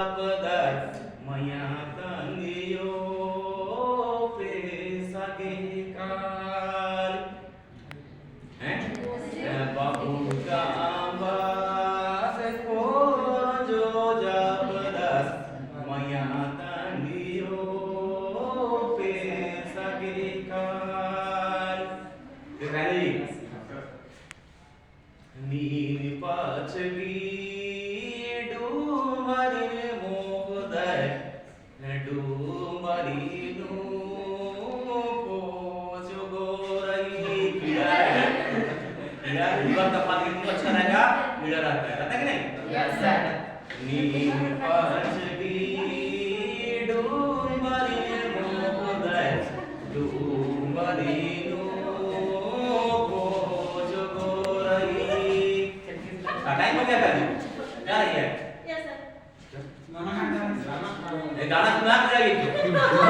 Pedar menyatan iyo pesake kali bahu gamba sekojo japedas menyatan iyo pesake kali kali ni pachgi bukan tempat itu acaranya udah rata kata gini Yes, sir. ni pachgi dumari modai dumari pojogorai katanya mau apa nih ya ya Yes, sir. गाना सुना